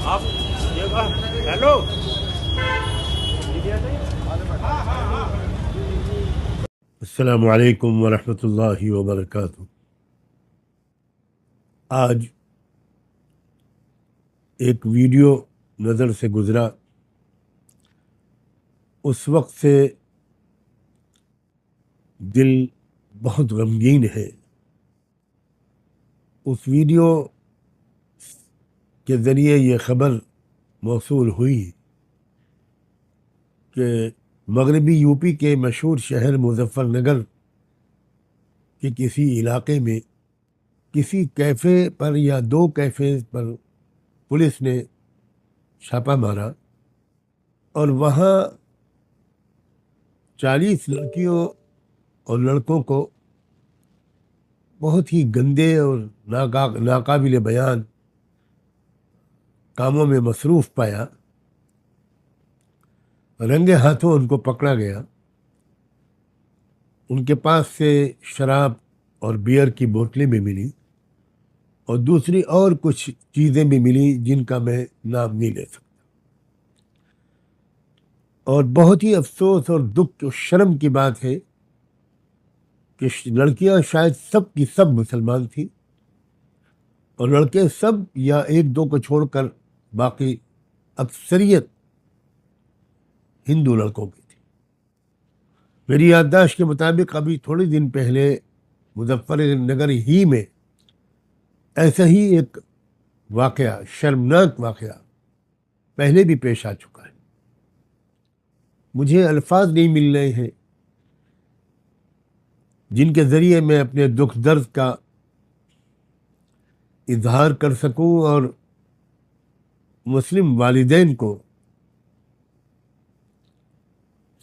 آپ ہیلو السلام علیکم ورحمۃ اللہ وبرکاتہ۔ آج ایک ویڈیو نظر سے گزرا، اس وقت سے دل بہت غمگین ہے۔ اس ویڈیو کے ذریعے یہ خبر موصول ہوئی کہ مغربی یو پی کے مشہور شہر مظفر نگر کے کسی علاقے میں کسی کیفے پر یا دو کیفے پر پولیس نے چھاپا مارا اور وہاں 40 لڑکیوں اور لڑکوں کو بہت ہی گندے اور ناقابل بیان کاموں میں مصروف پایا۔ رنگے ہاتھوں ان کو پکڑا گیا، ان کے پاس سے شراب اور بیئر کی بوتلیں بھی ملی اور دوسری اور کچھ چیزیں بھی ملی جن کا میں نام نہیں لے سکتا۔ اور بہت ہی افسوس اور دکھ و شرم کی بات ہے کہ لڑکیاں شاید سب کی سب مسلمان تھیں اور لڑکے سب یا ایک دو کو چھوڑ کر باقی اکثریت ہندو لڑکوں کی تھی۔ میری یادداشت کے مطابق ابھی تھوڑے دن پہلے مظفر نگر ہی میں ایسا ہی ایک واقعہ، شرمناک واقعہ پہلے بھی پیش آ چکا ہے۔ مجھے الفاظ نہیں مل رہے ہیں جن کے ذریعے میں اپنے دکھ درد کا اظہار کر سکوں اور مسلم والدین کو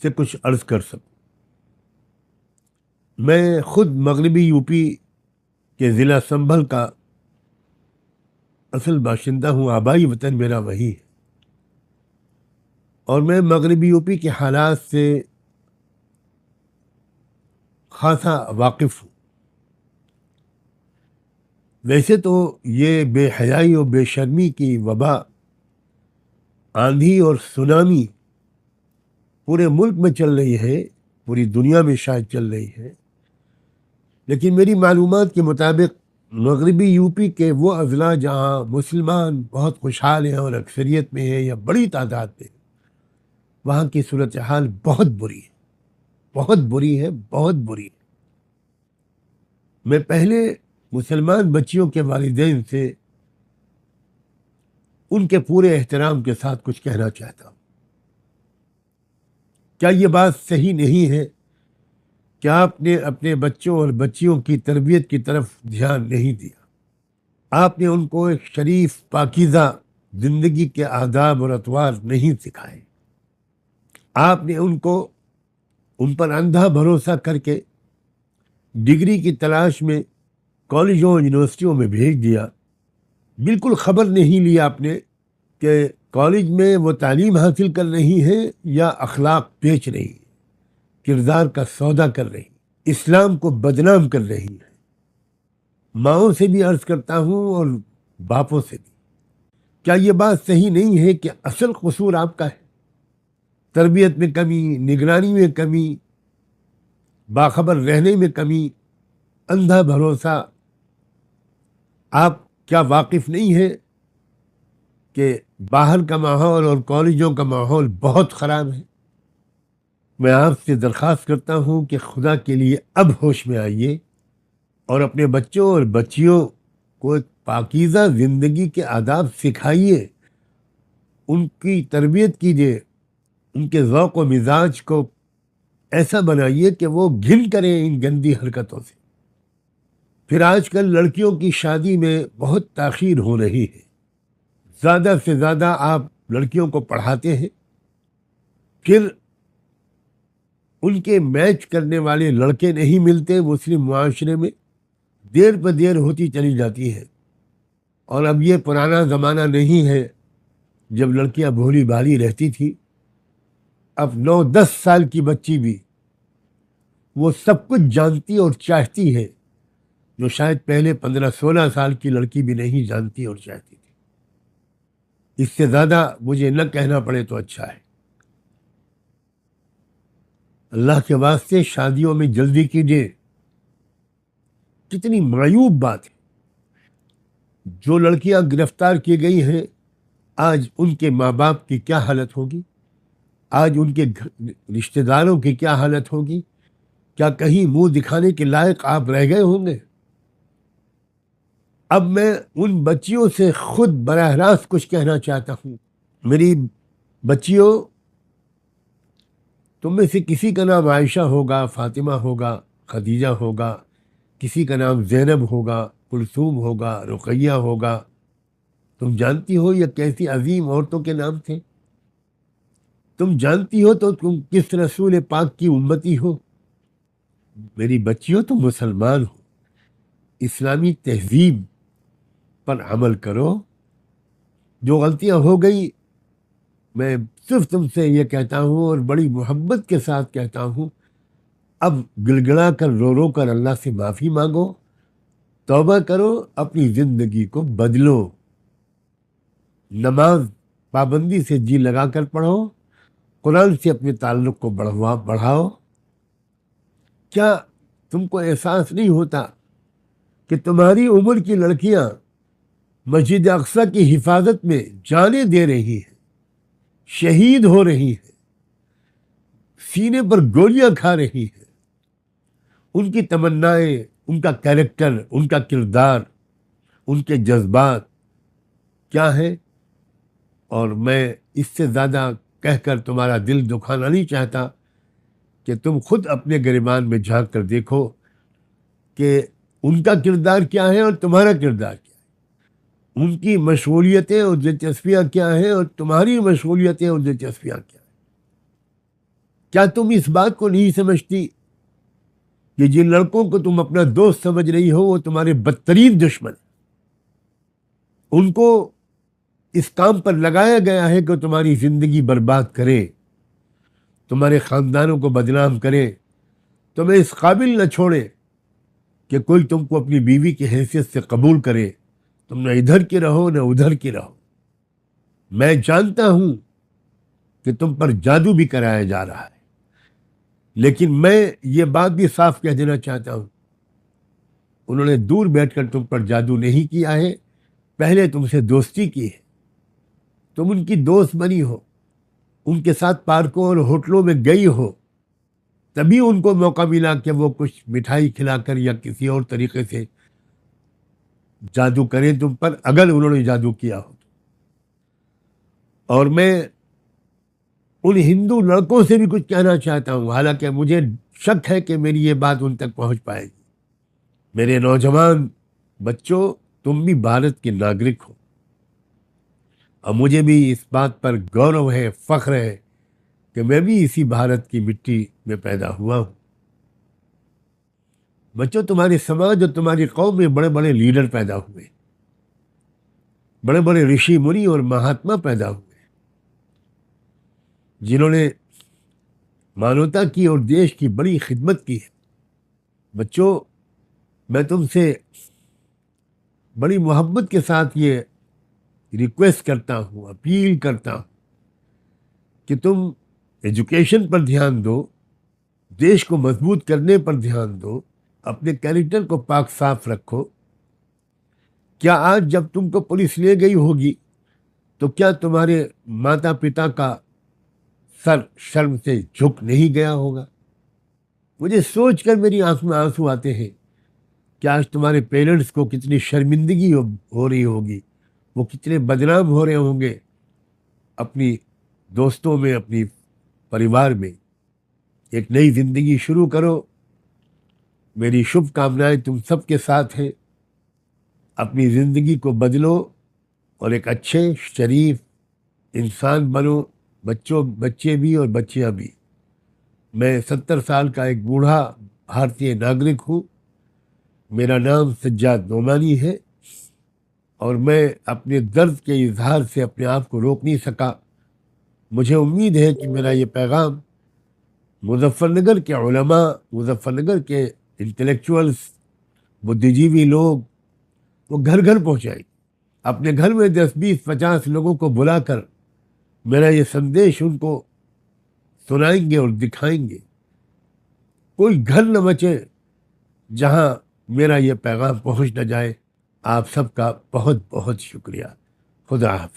سے کچھ عرض کر سکوں۔ میں خود مغربی یو پی کے ضلع سنبھل کا اصل باشندہ ہوں، آبائی وطن میرا وہی ہے، اور میں مغربی یو پی کے حالات سے خاصا واقف ہوں۔ ویسے تو یہ بے حیائی اور بے شرمی کی وبا، آندھی اور سونامی پورے ملک میں چل رہی ہے، پوری دنیا میں شاید چل رہی ہے، لیکن میری معلومات کے مطابق مغربی یو پی کے وہ اضلاع جہاں مسلمان بہت خوشحال ہیں اور اکثریت میں ہیں یا بڑی تعداد میں، وہاں کی صورتحال بہت بری ہے، بہت بری ہے، بہت بری ہے۔ میں پہلے مسلمان بچیوں کے والدین سے ان کے پورے احترام کے ساتھ کچھ کہنا چاہتا ہوں۔ کیا یہ بات صحیح نہیں ہے کہ آپ نے اپنے بچوں اور بچیوں کی تربیت کی طرف دھیان نہیں دیا؟ آپ نے ان کو ایک شریف پاکیزہ زندگی کے آداب اور اطوار نہیں سکھائے۔ آپ نے ان پر اندھا بھروسہ کر کے ڈگری کی تلاش میں کالجوں اور یونیورسٹیوں میں بھیج دیا۔ بالکل خبر نہیں لی آپ نے کہ کالج میں وہ تعلیم حاصل کر رہی ہیں یا اخلاق بیچ رہی ہیں، کردار کا سودا کر رہی ہیں، اسلام کو بدنام کر رہی ہیں۔ ماؤں سے بھی عرض کرتا ہوں اور باپوں سے بھی، کیا یہ بات صحیح نہیں ہے کہ اصل قصور آپ کا ہے؟ تربیت میں کمی، نگرانی میں کمی، باخبر رہنے میں کمی، اندھا بھروسہ۔ آپ کیا واقف نہیں ہے کہ باہر کا ماحول اور کالجوں کا ماحول بہت خراب ہے؟ میں آپ سے درخواست کرتا ہوں کہ خدا کے لیے اب ہوش میں آئیے اور اپنے بچوں اور بچیوں کو ایک پاکیزہ زندگی کے آداب سکھائیے، ان کی تربیت کیجیے، ان کے ذوق و مزاج کو ایسا بنائیے کہ وہ گھن کریں ان گندی حرکتوں سے۔ پھر آج کل لڑکیوں کی شادی میں بہت تاخیر ہو رہی ہے، زیادہ سے زیادہ آپ لڑکیوں کو پڑھاتے ہیں، پھر ان کے میچ کرنے والے لڑکے نہیں ملتے مسلم معاشرے میں، دیر پہ دیر ہوتی چلی جاتی ہے۔ اور اب یہ پرانا زمانہ نہیں ہے جب لڑکیاں بھولی بھالی رہتی تھی۔ اب 9-10 سال کی بچی بھی وہ سب کچھ جانتی اور چاہتی ہے جو شاید پہلے 15-16 سال کی لڑکی بھی نہیں جانتی اور چاہتی تھی۔ اس سے زیادہ مجھے نہ کہنا پڑے تو اچھا ہے۔ اللہ کے واسطے شادیوں میں جلدی کیجیے۔ کتنی معیوب بات ہے، جو لڑکیاں گرفتار کی گئی ہیں آج ان کے ماں باپ کی کیا حالت ہوگی، آج ان کے رشتہ داروں کی کیا حالت ہوگی؟ کیا کہیں منہ دکھانے کے لائق آپ رہ گئے ہوں گے؟ اب میں ان بچیوں سے خود براہ راست کچھ کہنا چاہتا ہوں۔ میری بچیوں، تم میں سے کسی کا نام عائشہ ہوگا، فاطمہ ہوگا، خدیجہ ہوگا، کسی کا نام زینب ہوگا، کلثوم ہوگا، رقیہ ہوگا۔ تم جانتی ہو یہ کیسی عظیم عورتوں کے نام تھے؟ تم جانتی ہو تو تم کس رسول پاک کی امتی ہو؟ میری بچیوں، تم مسلمان ہو، اسلامی تہذیب پر عمل کرو۔ جو غلطیاں ہو گئی، میں صرف تم سے یہ کہتا ہوں اور بڑی محبت کے ساتھ کہتا ہوں، اب گڑگڑا کر رو رو کر اللہ سے معافی مانگو، توبہ کرو، اپنی زندگی کو بدلو، نماز پابندی سے جی لگا کر پڑھو، قرآن سے اپنے تعلق کو بڑھاؤ۔ کیا تم کو احساس نہیں ہوتا کہ تمہاری عمر کی لڑکیاں مسجد اقصی کی حفاظت میں جانیں دے رہی ہیں، شہید ہو رہی ہیں، سینے پر گولیاں کھا رہی ہیں؟ ان کی تمنائیں، ان کا کیریکٹر، ان کا کردار، ان کے جذبات کیا ہیں؟ اور میں اس سے زیادہ کہہ کر تمہارا دل دکھانا نہیں چاہتا کہ تم خود اپنے گریبان میں جھانک کر دیکھو کہ ان کا کردار کیا ہے اور تمہارا کردار کیا ہے، ان کی مشغولیتیں اور دلچسپیاں کیا ہیں اور تمہاری مشغولیتیں اور دلچسپیاں کیا ہیں۔ کیا تم اس بات کو نہیں سمجھتی کہ جن لڑکوں کو تم اپنا دوست سمجھ رہی ہو وہ تمہارے بدترین دشمن ہیں؟ ان کو اس کام پر لگایا گیا ہے کہ تمہاری زندگی برباد کرے، تمہارے خاندانوں کو بدنام کرے، تمہیں اس قابل نہ چھوڑے کہ کوئی تم کو اپنی بیوی کی حیثیت سے قبول کرے، تم نہ ادھر کی رہو نہ ادھر کی رہو۔ میں جانتا ہوں کہ تم پر جادو بھی کرایا جا رہا ہے، لیکن میں یہ بات بھی صاف کہہ دینا چاہتا ہوں، انہوں نے دور بیٹھ کر تم پر جادو نہیں کیا ہے، پہلے تم سے دوستی کی ہے، تم ان کی دوست بنی ہو، ان کے ساتھ پارکوں اور ہوٹلوں میں گئی ہو، تبھی ان کو موقع ملا کہ وہ کچھ مٹھائی کھلا کر یا کسی اور طریقے سے جادو کریں تم پر، اگر انہوں نے جادو کیا ہو تو۔ اور میں ان ہندو لڑکوں سے بھی کچھ کہنا چاہتا ہوں، حالانکہ مجھے شک ہے کہ میری یہ بات ان تک پہنچ پائے گی۔ میرے نوجوان بچوں، تم بھی بھارت کے ناگرک ہو، اور مجھے بھی اس بات پر گورو ہے، فخر ہے کہ میں بھی اسی بھارت کی مٹی میں پیدا ہوا ہوں۔ بچوں، تمہارے سماج اور تمہاری قوم میں بڑے بڑے لیڈر پیدا ہوئے، بڑے بڑے رشی منی اور مہاتما پیدا ہوئے، جنہوں نے مانوتا کی اور دیش کی بڑی خدمت کی ہے۔ بچوں، میں تم سے بڑی محبت کے ساتھ یہ ریکویسٹ کرتا ہوں، اپیل کرتا ہوں کہ تم ایجوکیشن پر دھیان دو، دیش کو مضبوط کرنے پر دھیان دو، اپنے کیریکٹر کو پاک صاف رکھو۔ کیا آج جب تم کو پولیس لے گئی ہوگی تو کیا تمہارے ماتا پتا کا سر شرم سے جھک نہیں گیا ہوگا؟ مجھے سوچ کر میری آنکھ میں آنسو آتے ہیں کہ آج تمہارے پیرنٹس کو کتنی شرمندگی ہو رہی ہوگی، وہ کتنے بدنام ہو رہے ہوں گے اپنی دوستوں میں، اپنی پریوار میں۔ ایک نئی زندگی شروع کرو، میری شبھ کامنائیں تم سب کے ساتھ ہیں۔ اپنی زندگی کو بدلو اور ایک اچھے شریف انسان بنو، بچے بھی اور بچیاں بھی۔ میں 70 سال کا ایک بوڑھا بھارتی ناگرک ہوں، میرا نام سجاد نعمانی ہے، اور میں اپنے درد کے اظہار سے اپنے آپ کو روک نہیں سکا۔ مجھے امید ہے کہ میرا یہ پیغام مظفر نگر کے علماء، مظفر نگر کے انٹلیکچوئلس، بدھ جیوی لوگ، وہ گھر گھر پہنچائیں۔ اپنے گھر میں 10 20 50 لوگوں کو بلا کر میرا یہ سندیش ان کو سنائیں گے اور دکھائیں گے. کوئی گھر نہ بچے جہاں میرا یہ پیغام پہنچ نہ جائے. آپ سب کا بہت بہت شکریہ. خدا حافظ.